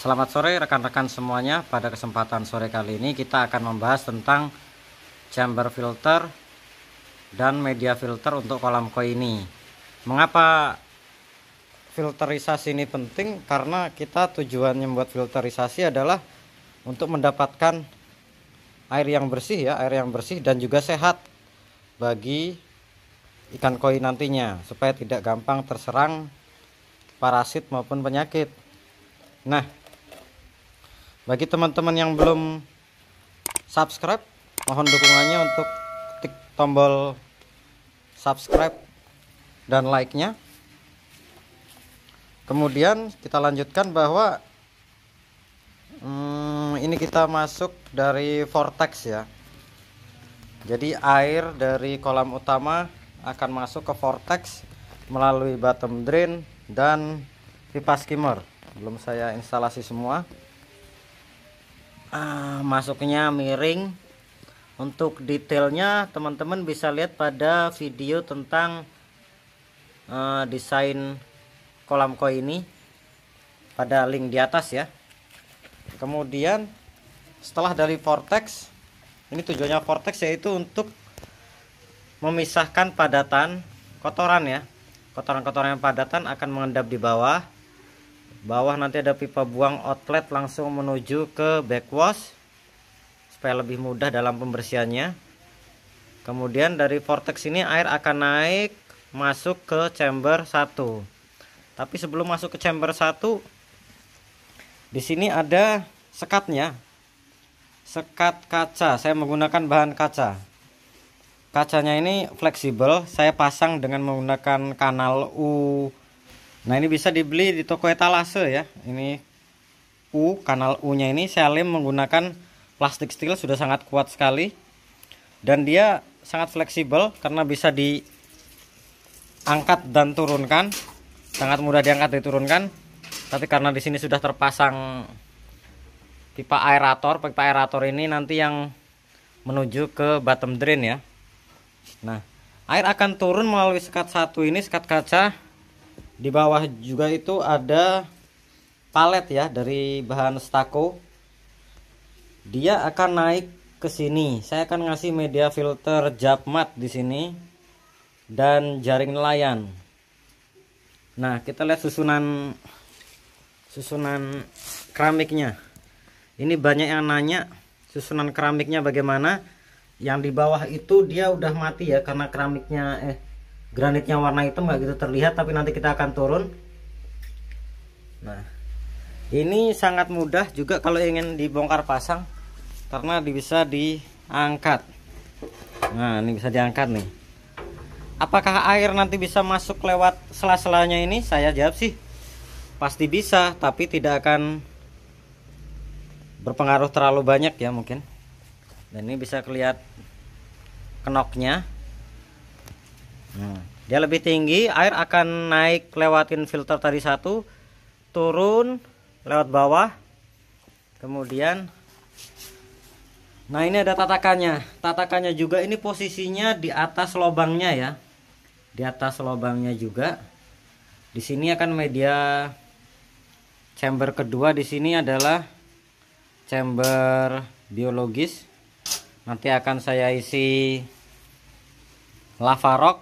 Selamat sore rekan-rekan semuanya. Pada kesempatan sore kali ini kita akan membahas tentang chamber filter dan media filter untuk kolam koi ini. Mengapa filterisasi ini penting? Karena kita tujuannya membuat filterisasi adalah untuk mendapatkan air yang bersih dan juga sehat bagi ikan koi nantinya, supaya tidak gampang terserang parasit maupun penyakit. Nah, bagi teman-teman yang belum subscribe, mohon dukungannya untuk klik tombol subscribe dan like-nya. Kemudian kita lanjutkan bahwa ini kita masuk dari vortex ya. Jadi air dari kolam utama akan masuk ke vortex melalui bottom drain dan pipa skimmer. Belum saya instalasi semua. Masuknya miring. Untuk detailnya teman-teman bisa lihat pada video tentang desain kolam koi ini pada link di atas ya. Kemudian setelah dari vortex, ini tujuannya vortex yaitu untuk memisahkan padatan kotoran ya. Kotoran-kotoran yang padatan akan mengendap di bawah. Bawah nanti ada pipa buang outlet langsung menuju ke backwash supaya lebih mudah dalam pembersihannya. Kemudian dari vortex ini air akan naik masuk ke chamber 1. Tapi sebelum masuk ke chamber 1, di sini ada sekatnya. Sekat kaca. Saya menggunakan bahan kaca. Kacanya ini fleksibel. Saya pasang dengan menggunakan kanal U. Nah, ini bisa dibeli di toko etalase ya. Ini U, kanal U-nya ini saya lem menggunakan plastik steel, sudah sangat kuat sekali. Dan dia sangat fleksibel karena bisa diangkat dan turunkan. Sangat mudah diangkat diturunkan. Tapi karena di sini sudah terpasang pipa aerator ini nanti yang menuju ke bottom drain ya. Nah, air akan turun melalui sekat 1 ini, sekat kaca. Di bawah juga itu ada palet ya dari bahan stako. Dia akan naik ke sini. Saya akan ngasih media filter Japmat di sini dan jaring nelayan. Nah, kita lihat susunan keramiknya. Ini banyak yang nanya susunan keramiknya bagaimana. Yang di bawah itu dia udah mati ya, karena keramiknya granitnya warna hitam nggak gitu terlihat, tapi nanti kita akan turun. Nah, ini sangat mudah juga kalau ingin dibongkar pasang karena bisa diangkat. Nah, ini bisa diangkat nih. Apakah air nanti bisa masuk lewat sela-selanya ini? Saya jawab sih pasti bisa, tapi tidak akan berpengaruh terlalu banyak ya mungkin. Dan ini bisa kelihatan kenoknya. Dia lebih tinggi, air akan naik lewatin filter tadi 1, turun lewat bawah. Kemudian nah, ini ada tatakannya. Tatakannya juga ini posisinya di atas lubangnya ya. Di atas lubangnya juga. Di sini akan media chamber kedua, di sini adalah chamber biologis. Nanti akan saya isi lava rock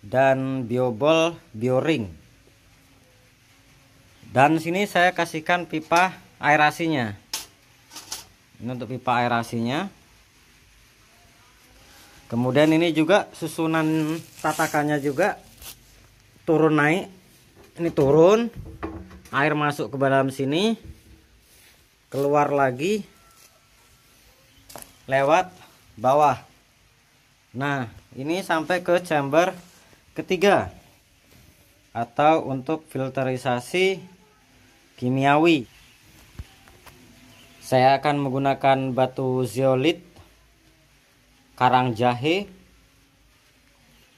dan biobol bioring. Dan sini saya kasihkan pipa aerasinya. Ini untuk pipa aerasinya. Kemudian ini juga susunan tatakannya juga turun naik. Ini turun, air masuk ke dalam sini, keluar lagi lewat bawah. Nah, ini sampai ke chamber ketiga atau untuk filterisasi kimiawi. Saya akan menggunakan batu zeolit, karang jahe,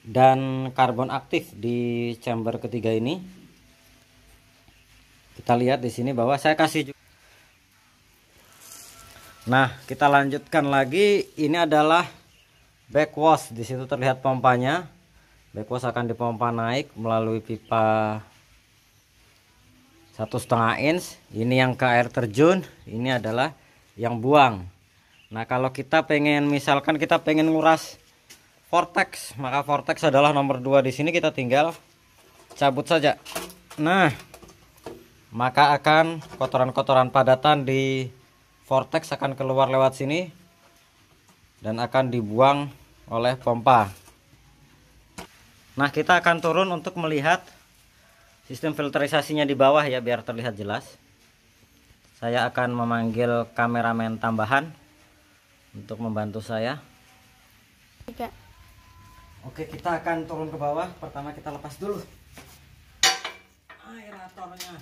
dan karbon aktif di chamber ketiga ini. Kita lihat di sini bahwa saya kasih. Nah, kita lanjutkan lagi. Ini adalah backwash. Di situ terlihat pompanya. Backwash akan dipompa naik melalui pipa 1,5 inch. Ini yang ke air terjun, ini adalah yang buang. Nah kalau kita pengen, misalkan kita pengen nguras vortex, maka vortex adalah nomor 2 di sini. Kita tinggal cabut saja. Nah, maka akan kotoran-kotoran padatan di vortex akan keluar lewat sini dan akan dibuang oleh pompa. Nah, kita akan turun untuk melihat sistem filterisasinya di bawah ya, biar terlihat jelas. Saya akan memanggil kameramen tambahan untuk membantu saya. Oke, kita akan turun ke bawah. Pertama kita lepas dulu aeratornya.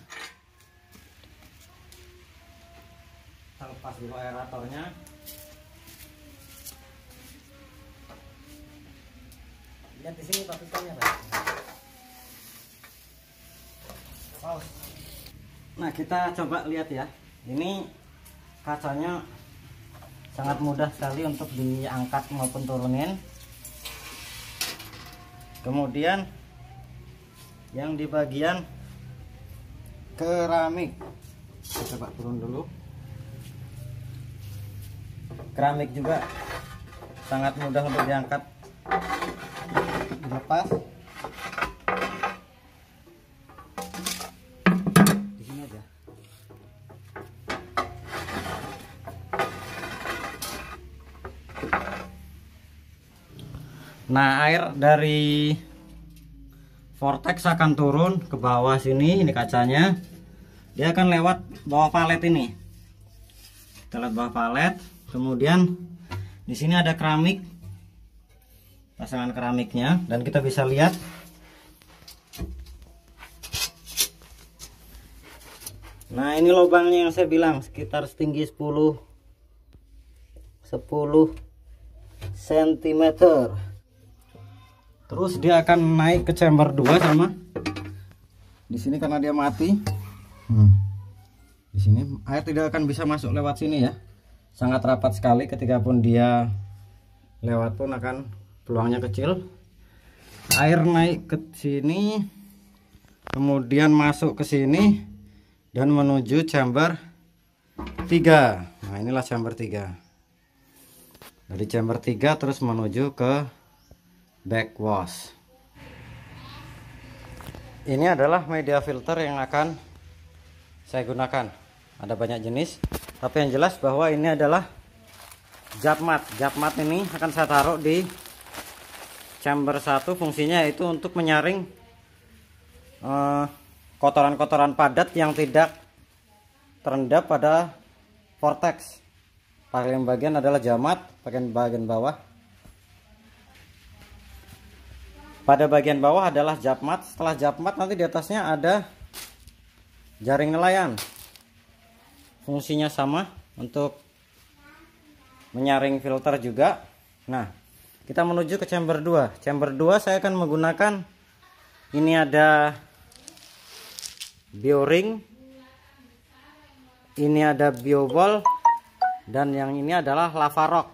Kita lepas dulu aeratornya. Lihat di sini pabrikannya, Pak. Nah, kita coba lihat ya. Ini kacanya sangat mudah sekali untuk diangkat maupun turunin. Kemudian yang di bagian keramik, kita coba turun dulu. Keramik juga sangat mudah untuk diangkat, dilepas. Di sini aja. Nah, air dari vortex akan turun ke bawah sini. Ini kacanya, dia akan lewat bawah palet ini. Kita lihat bawah palet. Kemudian di sini ada keramik, pasangan keramiknya, dan kita bisa lihat nah ini lubangnya yang saya bilang sekitar setinggi 10 cm. Terus dia akan naik ke chamber 2 sama di sini karena dia mati. Di sini air tidak akan bisa masuk lewat sini ya. Sangat rapat sekali, ketika pun dia lewat pun akan peluangnya kecil. Air naik ke sini, kemudian masuk ke sini dan menuju chamber 3. Nah, inilah chamber 3. Dari chamber 3 terus menuju ke backwash. Ini adalah media filter yang akan saya gunakan. Ada banyak jenis, tapi yang jelas bahwa ini adalah Japmat. Japmat ini akan saya taruh di chamber 1. Fungsinya yaitu untuk menyaring kotoran-kotoran padat yang tidak terendap pada vortex. Paling bagian adalah Japmat, bagian bawah. Pada bagian bawah adalah Japmat. Setelah Japmat nanti di atasnya ada jaring nelayan. Fungsinya sama untuk menyaring filter juga. Nah, kita menuju ke chamber 2. Chamber 2 saya akan menggunakan, ini ada bioring, ini ada bioball, dan yang ini adalah lava rock.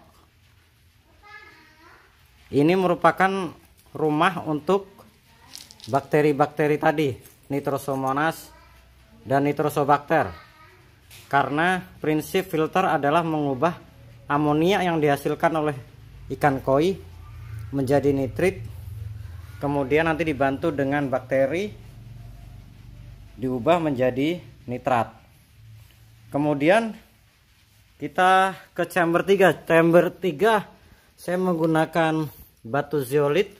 Ini merupakan rumah untuk bakteri-bakteri tadi, Nitrosomonas dan Nitrosobacter. Karena prinsip filter adalah mengubah amonia yang dihasilkan oleh ikan koi menjadi nitrit, kemudian nanti dibantu dengan bakteri diubah menjadi nitrat. Kemudian kita ke chamber 3. Chamber 3 saya menggunakan batu zeolit,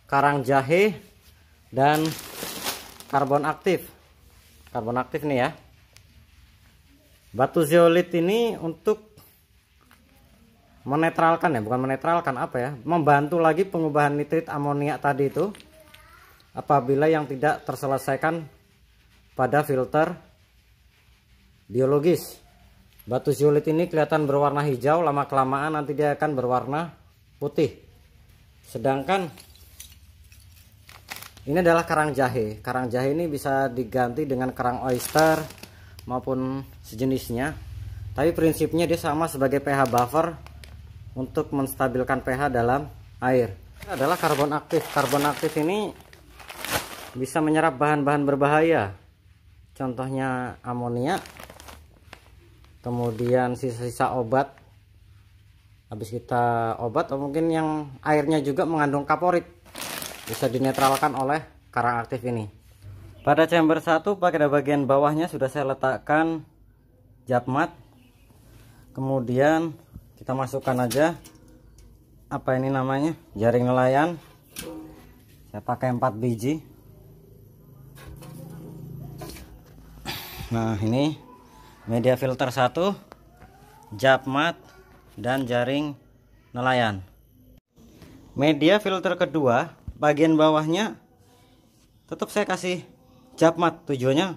karang jahe, dan karbon aktif. Karbon aktif nih ya. Batu zeolit ini untuk menetralkan ya, bukan menetralkan apa ya, membantu lagi pengubahan nitrit amonia tadi itu apabila yang tidak terselesaikan pada filter biologis. Batu zeolit ini kelihatan berwarna hijau, lama kelamaan nanti dia akan berwarna putih. Sedangkan ini adalah karang jahe. Karang jahe ini bisa diganti dengan karang oyster maupun sejenisnya, tapi prinsipnya dia sama sebagai pH buffer untuk menstabilkan pH dalam air. Ini adalah karbon aktif. Karbon aktif ini bisa menyerap bahan-bahan berbahaya contohnya amonia, kemudian sisa-sisa obat. Habis kita obat, atau mungkin yang airnya juga mengandung kaporit, bisa dinetralkan oleh karang aktif ini. Pada chamber 1 pada bagian bawahnya sudah saya letakkan jab mat. Kemudian kita masukkan aja apa ini namanya, jaring nelayan. Saya pakai 4 biji. Nah, ini media filter 1, jab mat, dan jaring nelayan. Media filter kedua bagian bawahnya tetap saya kasih jab mat. Tujuannya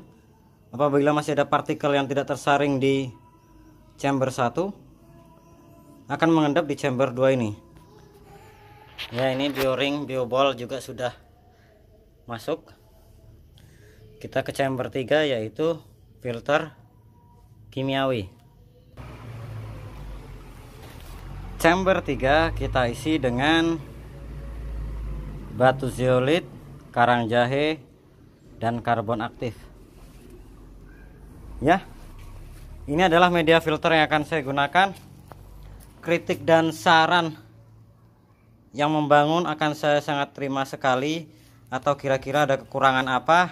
apabila masih ada partikel yang tidak tersaring di chamber 1 akan mengendap di chamber 2 ini. Ya, ini bioring, bioball juga sudah masuk. Kita ke chamber 3 yaitu filter kimiawi. Chamber 3 kita isi dengan batu zeolit, karang jahe, dan karbon aktif. Ya, ini adalah media filter yang akan saya gunakan. Kritik dan saran yang membangun akan saya sangat terima sekali. Atau kira-kira ada kekurangan apa,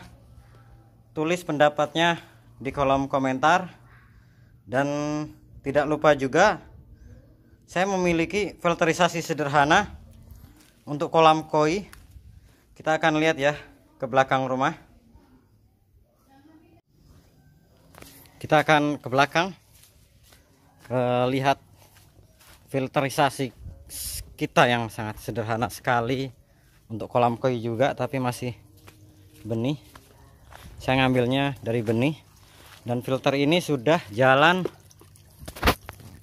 tulis pendapatnya di kolom komentar. Dan tidak lupa juga, saya memiliki filterisasi sederhana untuk kolam koi. Kita akan lihat ya ke belakang rumah. Kita akan ke belakang, lihat filterisasi kita yang sangat sederhana sekali untuk kolam koi juga, tapi masih benih. Saya ngambilnya dari benih, dan filter ini sudah jalan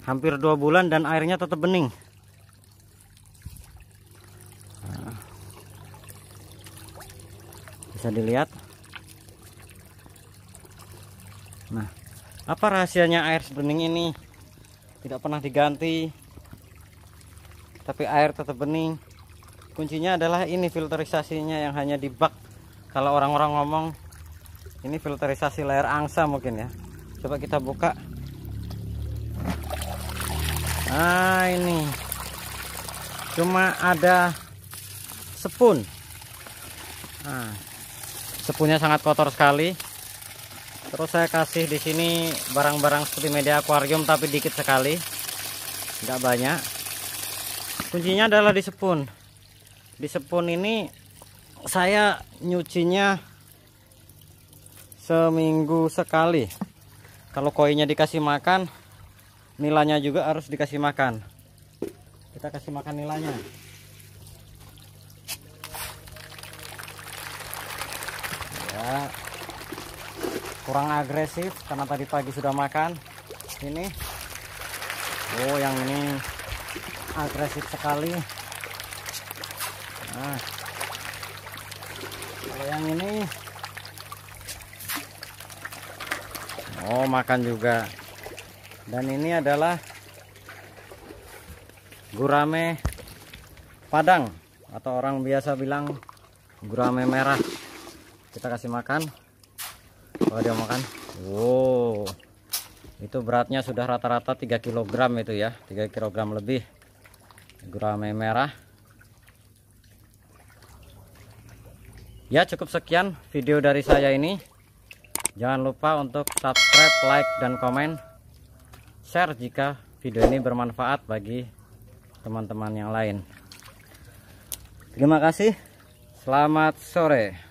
hampir 2 bulan dan airnya tetap bening. Nah, bisa dilihat. Nah, apa rahasianya air bening ini? Tidak pernah diganti, tapi air tetap bening. Kuncinya adalah ini filterisasinya yang hanya di bak. Kalau orang-orang ngomong ini filterisasi layar angsa mungkin ya. Coba kita buka. Nah, ini cuma ada spun. Nah, spunnya sangat kotor sekali. Terus saya kasih di sini barang-barang seperti media akuarium, tapi dikit sekali, nggak banyak. Kuncinya adalah di spun. Di spun ini saya nyucinya seminggu sekali. Kalau koinya dikasih makan, nilainya juga harus dikasih makan. Kita kasih makan nilainya. Ya, kurang agresif karena tadi pagi sudah makan. Ini, oh yang ini agresif sekali. Nah, kalau yang ini, oh makan juga. Dan ini adalah gurame Padang, atau orang biasa bilang gurame merah. Kita kasih makan. Kalau dia makan, wow, itu beratnya sudah rata-rata 3 kg itu ya, 3 kg lebih gurame merah. Ya, cukup sekian video dari saya ini. Jangan lupa untuk subscribe, like, dan komen, share jika video ini bermanfaat bagi teman-teman yang lain. Terima kasih. Selamat sore.